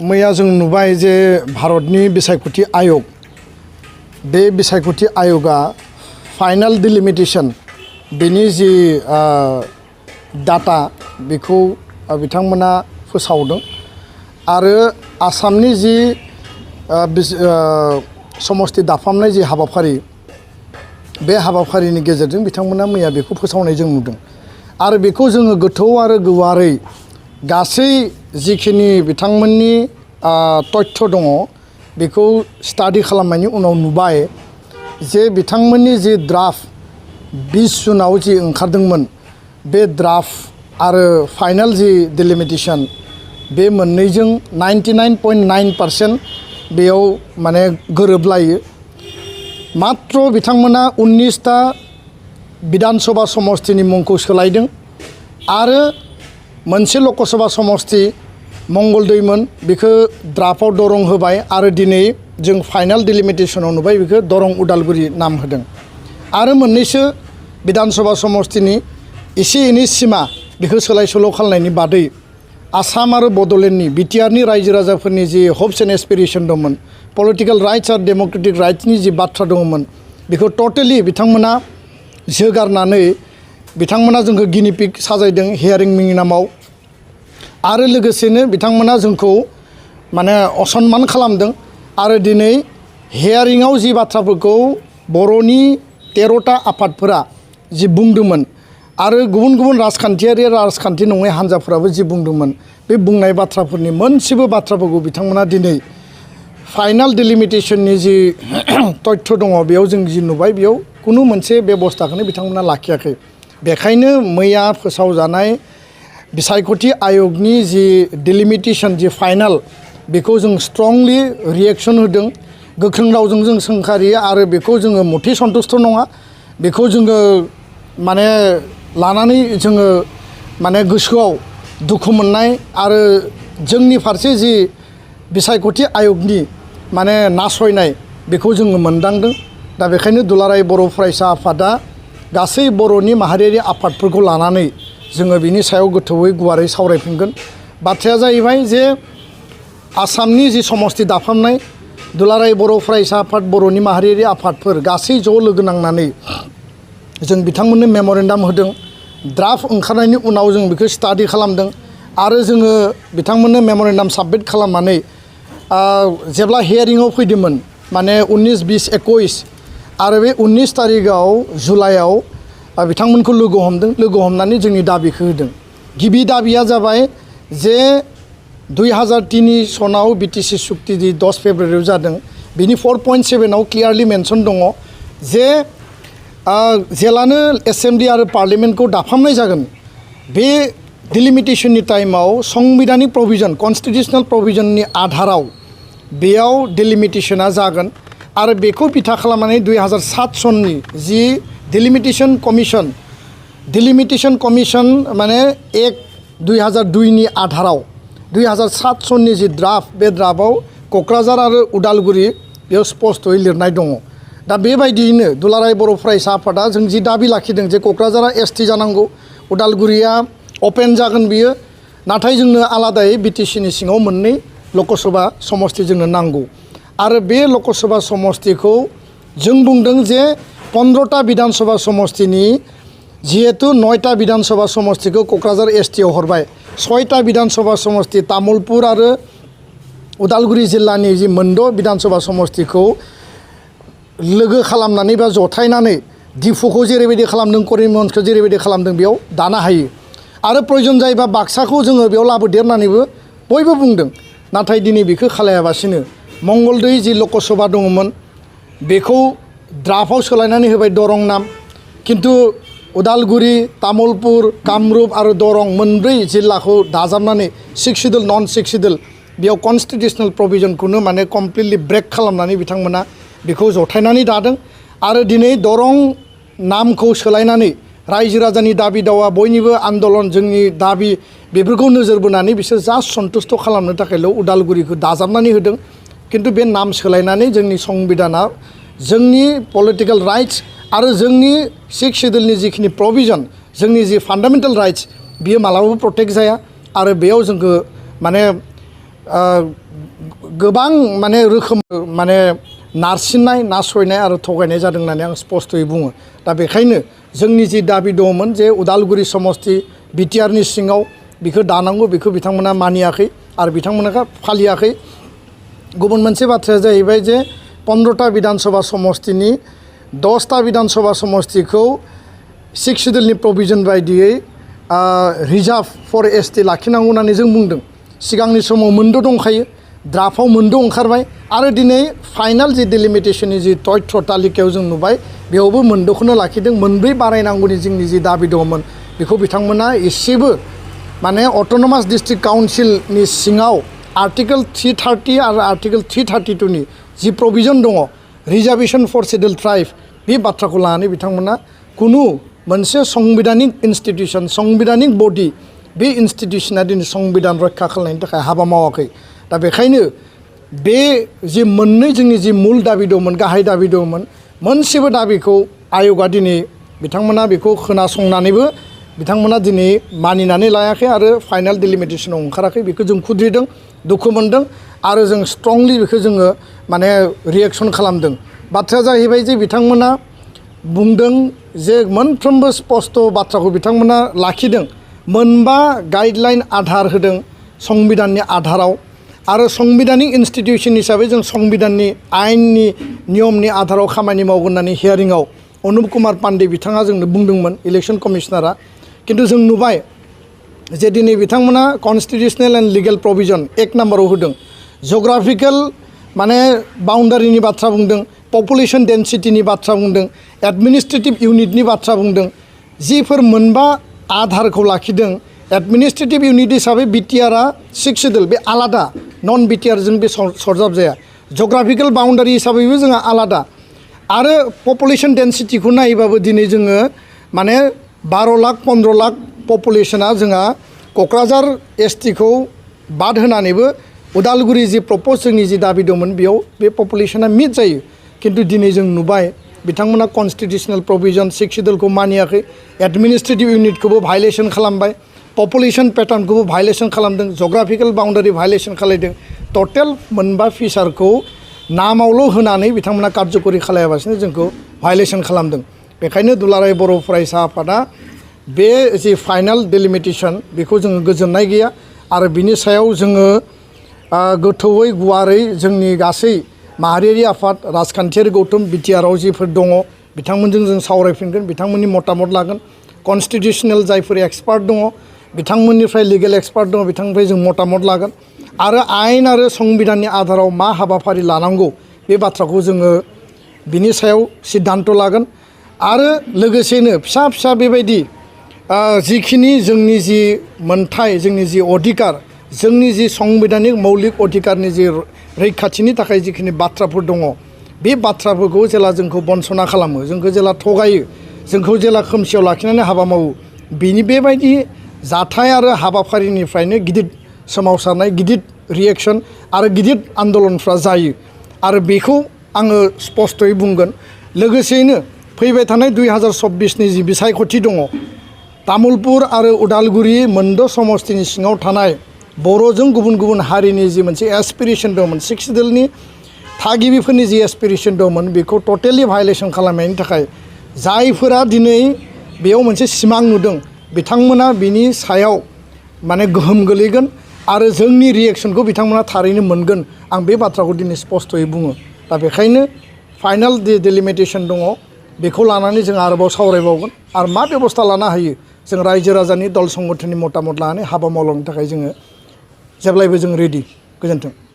मैया जों नुबाय जे भारतनि बिसायख'थि आयोग बे बिसायख'थि आयोगा फाइनाल डिलिमिटेशन बेनि जि डाटा बेखौ बिथांमोना फोसावदों आरो आसामनि जि समस्ति दाफामनाय जि हाबाफारि बे हाबाफारिनि गेजेरजों बिथांमोना मैया बेखौ फोसावनाय जों नुदों आरो बेखौ जोङो गोथौ आरो गुवारै गासै जिखिनि बिथांमोननि तथ्य दङ बेखौ स्टाडि खालामनायनि उनाव नुबाय जे बिथांमोननि जि ड्राफ्ट 20 जुनाव जि ओंखारदोंमोन बे ड्राफ्ट आरो फाइनाल जि डिलिमिटेशन बे मोननैजों 99.9% बेयाव माने गोरोबलायो मात्र बिथांमोना 19टा विधानसभा समष्टिनि मुंखौ सोलायदों आरो मोनसे लकसभा समष्टि मंगलदैमोन बेखौ ड्राफ्टआव दरं होबाय आरो दिनै जों फाइनाल डिलिमिटेशनाव नुबाय बेखौ दरं उदालगुरि नाम होदों आरो मोननैसो विधानसभा समष्टिनि एसे एनै सिमा बेखौ सोलाय सोल' खालामनायनि बादै आसाम आरो बड'लेण्डनि बिटिआरनि रायजो राजाफोरनि जि हप्स एन्ड एसपिरेशन दंमोन पलिटिकल राइट्स आरो डेम'क्रेटिक राइट्सनि जि बाथ्रा दंमोन बेखौ टटेलि बिथांमोना जोगारनानै बिथांमोना जोंखौ गिनिपिग साजायदों हियारिंनि नामाव आरो लोगोसेनो बिथांमोना जोंखौ माने असनमान खालामदों आरो दिनै हियारिंआव जि बाथ्राफोरखौ बर'नि 13टा आफादफोरा जि बुंदोंमोन आरो गुबुन गुबुन राजखान्थि नङै हान्जाफोराबो जि बुंदोंमोन बे बुंनाय बाथ्राफोरनि मोनसेबो बाथ्राफोरखौ बिथांमोना दिनै फाइनाल डिलिमिटेशननि जि तथ्य दङ बेयाव जों जि नुबाय बेयाव खुनु मोनसे बेबस्थाखौनो बिथांमोना लाखियाखै बेखायनो मैया फोसावजानाय बिसायख'थि आयगनि जि डिलिमिटेशन जि फाइनाल बेखौ जों स्ट्रंलि रिएक्शन होदों गोख्रों रावजों जों सोंखारियो आरो बेखौ जोङो मथे सन्तुष्ट नङा बेखौ जोङो माने लानानै जोङो माने गोसोआव दुखु मोननाय आरो जोंनि फारसे जि बिसायख'थि आयगनि माने नासयनाय बेखौ जोङो मोनदांदों दा बेखायनो दुलाराय बर' फरायसा आफादा गासै बर'नि माहारियारि आफादफोरखौ लानानै जोङो बिनि सायाव गोथौयै गुवारै सावरायफिनगोन बाथ्राया जाहैबाय जे आसामनि जि समष्टि दाफामनाय दुलाराय बर' फरायसा आफाद बर'नि माहारियारि आफादफोर गासै ज' लोगो नांनानै जों बिथांमोननो मेम'रेन्डाम होदों ड्राफ्ट ओंखारनायनि उनाव जों बेखौ स्टाडि खालामदों आरो जोङो बिथांमोननो मेम'रेन्डाम साबमिट खालामनानै जेब्ला हियारिंआव फैदोंमोन माने 19, 20, 21 आरो बे 19 तारिखआव जुलाइआव बिथांमोनखौ लोगो हमनानै जोंनि दाबिखौ होदों गिबि दाबिया जाबाय जे 2003 सनाव बिटिसि सुक्ति जि 10 फेब्रुवारियाव जादों बिनि 4.7 क्लियारलि मेनसन दङ जे जेलानो एसेम्बलि आरो पार्लियामेन्टखौ दाफामनाय जागोन बे डिलिमिटेशननि टाइमाव संबिधानिक प्रभिजन कन्स्टिटिउसनेल प्रभिजननि आधाराव बेयाव डिलिमिटेशना जागोन आरो बेखौ बिथा खालामनानै 2007 सननि जि डिलिमिटेशन कमिशन माने 1/2002 नि आधाराव 2007 सननि जि ड्राफ्ट बे ड्राफ्टआव क'क्राझार आरो उदालगुरि बेयाव स्पष्टयै लिरनाय दङ दा बेबायदियैनो दुलाराय बर' फरायसा आफादा जों जि दाबि लाखिदों जे क'क्राझारा एसटि जानांगौ उदालगुरिया अपेन जागोन बियो नाथाय जोंनो आलादायै बिटिसिनि सिङाव मोननै लकसभा समष्टि जोंनो नांगौ आरो बे लकसभा समष्टिखौ जों बुंदों जे 15टा विधानसभा समष्टिनि जिहेतु 9टा विधानसभा समष्टिखौ क'क्राझार एसटिआव हरबाय 6टा विधानसभा समष्टि तामुलपुर आरो उदालगुरि जिल्लानि जि मोनद' विधानसभा समष्टिखौ लोगो खालामनानै बा जथायनानै डिफुखौ जेरैबायदि खालामदों करिमगन्जखौ जेरैबायदि खालामदों बेयाव दानो हायो आरो प्रयोजन जायोबा बाक्साखौ जोङो बेयाव लाबोदेरनानैबो बयबो बुंदों नाथाय दिनै बेखौ खालायाबासिनो मंगलदै जि लकसभा दङमोन बेखौ ड्राफ्टआव सोलायनानै होबाय दरं नाम खिन्थु उदालगुरि तामुलपुर कामरुप आरो दरं मोनब्रै जिल्लाखौ दाजाबनानै 6 शिड्युल नन 6 शिड्युल बेयाव कन्स्टिटिउसनेल प्रभिजनखौनो माने कमप्लिटलि ब्रेक खालामनानै बिथांमोना बेखौ जथायनानै दादों आरो दिनै दरं नामखौ सोलायनानै रायजो राजानि दाबि दावा बयनिबो आन्दलन जोंनि दाबि बेफोरखौ नोजोर बोनानै बिसोर जास्ट सन्तुष्ट खालामनो थाखायल' उदालगुरिखौ दाजाबनानै होदों खिन्थु बे नाम सोलायनानै जोंनि संबिधाना जोंनि पलिटिकल राइट्स आरो जोंनि 6 शिड्युलनि जिखिनि प्रभिजन जोंनि जि फान्डामेन्टेल राइट्स बियो मालाबाबो प्रटेक्ट जाया आरो बेयाव जोंखौ माने गोबां माने रोखोम माने नारसिननाय नासयनाय आरो थगायनाय जादों होननानै आं स्पष्टयै बुङो। दा बेखायनो जोंनि जि दाबि दङमोन जे उदालगुरि समस्ति बिटिआरनि सिङाव बेखौ दानांगौ बेखौ बिथांमोना मानियाखै आरो बिथांमोना फालियाखै। गुबुन मोनसे बाथ्राया जाहैबाय जे 15टा विधानसभा समस्तिनि 10टा विधानसभा समस्तिखौ 6 शिड्यूलनि प्रभिजन बायदियै रिजार्भ फर एसटि लाखिनांगौ होननानै जों बुंदों। सिगांनि समाव मोनद' दंखायो, ड्राफ्टआव मोनद' ओंखारबाय आरो दिनै फाइनाल जि डिलिमिटेशननि जि तथ्य तालिकायाव जों नुबाय बेयावबो मोनद'खौनो लाखिदों। मोनब्रै बारायनांगौनि जोंनि जि दाबि दङमोन बेखौ बिथांमोना एसेबो माने अट'नमास डिस्ट्रिक्ट काउन्सिलनि सिङाव आर्टिकल 330 आरो आर्टिकल 332 नि जि प्रभिजन दङ रिजार्भेशन फर शिड्यूल ट्राइब बे बाथ्राखौ लानानै बिथांमोना कुनु मोनसे संबिधानिक इन्स्टिट्यूशन संबिधानिक बडि बे इन्स्टिट्यूशना दिनै संबिधान रक्षा खालामनायनि थाखाय हाबा मावाखै। दा बेखायनो बे जि मोननै जोंनि जि मुल दाबि दंमोन गाहाय दाबि दंमोन मोनसेबो दाबिखौ आय'गा दिनै बिथांमोना बेखौ खोनासंनानैबो बिथांमोना दिनै मानिनानै लायाखै आरो फाइनाल डिलिमिटेशनाव ओंखाराखै। बेखौ जों खुद्रिदों, दुखु मोनदों आरो जों स्ट्रंलि बेखौ जोङो माने रिएक्सन खालामदों। बाथ्राया जाहैबाय जे बिथांमोना बुंदों जे मोनफ्रोमबो स्पष्ट बाथ्राखौ बिथांमोना लाखिदों। मोनबा गाइडलाइन आधार होदों संबिधाननि आधाराव आरो संबिधानिक इन्स्टिट्यूशन हिसाबै जों संबिधाननि आयेननि नियमनि आधाराव खामानि मावगोन होननानै हियारिंआव अनुप कुमार पान्डे बिथाङा जोंनो बुंदोंमोन इलेक्शन कमिशनारा। किन्तु जों नुबाय जे दिनै बिथांमोना कन्स्टिट्यूशनेल एन्ड लिगेल प्रभिजन 1 नाम्बाराव होदों। जग्राफिकेल माने बाउन्डारिनि बाथ्रा बुंदों, पपुलेशन डेन्सिटिनि बाथ्रा बुंदों, एडमिनिस्ट्रेटिभ इउनिटनि बाथ्रा बुंदों। जिफोर मोनबा आधारखौ लाखिदों एडमिनिस्ट्रेटिभ इउनिट हिसाबै बिटिआरआ 6 शिड्यूल बे आलादा नन बिटिआरजों बे सरजाब जाया। जग्राफिकेल बाउन्डारि हिसाबैबो जोंहा आलादा आरो पपुलेशन डेन्सिटिखौ नायोबाबो दिनै जोङो माने 12 लाख 15 लाख पपुलेशना जोंहा क'क्राझार एसटिखौ बाद होनानैबो उदालगुरि जि प्रप'ज जोंनि जि दाबि दंमोन बेयाव बे पपुलेशना मिट जायो। किन्तु दिनै जों नुबाय बिथांमोना कन्स्टिट्यूशनेल प्रभिजन 6 शिड्यूलखौ मानियाखै, एडमिनिस्ट्रेटिभ इउनिटखौबो भायलेसन खालामबाय, पपुलेशन पेटार्नखौबो भायलेसन खालामदों, जग्राफिकेल बाउन्डारि भायलेसन खालामदों। टटेल मोनबा फिचारखौ नामावल' होनानै बिथांमोना कार्यकरि खालायाबासिनो जोंखौ भायलेसन खालामदों। बेखायनो दुलाराय बर' फरायसा आफादा बे जि फाइनाल डिलिमिटेशन बेखौ जोङो गोजोननाय गैया आरो बिनि सायाव जोङो गोथौयै गुवारै जोंनि गासै माहारियारि आफाद राजखान्थियारि गौथुम बिटिआरआव जिफोर दङ बिथांमोनजों जों सावरायफिनगोन, बिथांमोननि मतामत लागोन। कन्स्टिट्यूशनेल जायफोर एक्सपार्ट दङ बिथांमोननिफ्राय लिगेल एक्सपार्ट दङ बिथांनिफ्राय जों मतामत लागोन आरो आयेन आरो संबिधाननि आधाराव मा हाबाफारि लानांगौ बे बाथ्राखौ जोङो बिनि सायाव सिद्धान्त लागोन। आरो लोगोसेनो फिसा फिसा बेबायदि जिखिनि जोंनि जि मोनथाय जोंनि जि अधिकार जोंनि जि संबिधानिक मौलिक अधिकारनि जि रैखाथिनि थाखाय जिखिनि बाथ्राफोर दङ बे बाथ्राफोरखौ जेला जोंखौ बन्सना खालामो, जोंखौ जेला थगायो, जोंखौ जेला खोमसियाव लाखिनानै हाबा मावो, बिनि बेबायदि जाथाय आरो हाबाफारिनिफ्रायनो गिदिर सोमावसारनाय, गिदिर रिएक्सन आरो गिदिर आन्दलनफ्रा जायो आरो बेखौ आङो स्पष्टयै बुंगोन। लोगोसेयैनो फैबाय थानाय 2024नि जि बिसायख'थि दङ तामुलपुर आरो उदालगुरि मोनद' समस्तिनि सिङाव थानाय बर'जों गुबुन गुबुन हारिनि जि मोनसे एसपिरेसन दंमोन 6 शिड्यूलनि थागिबिफोरनि जि एसपिरेसन दंमोन बेखौ टटेलि भायलेसन खालामनायनि थाखाय जायफोरा दिनै बेयाव मोनसे सिमां नुदों बिथांमोना बिनि सायाव माने गोहोम गोलैगोन आरो जोंनि रिएक्सनखौ बिथांमोना थारैनो मोनगोन। आं बे बाथ्राखौ दिनै स्पष्टयै बुङो। दा बेखायनो फाइनाल डिलिमिटेशन दङ बेखौ लानानै जों आरोबाव सावरायबावगोन आरो मा बेबस्था लानो हायो जों रायजो राजानि दल संगठननि मतामत लानानै हाबा मावलांनो थाखाय जोङो जेब्लायबो जों रेडि। गोजोन्थों।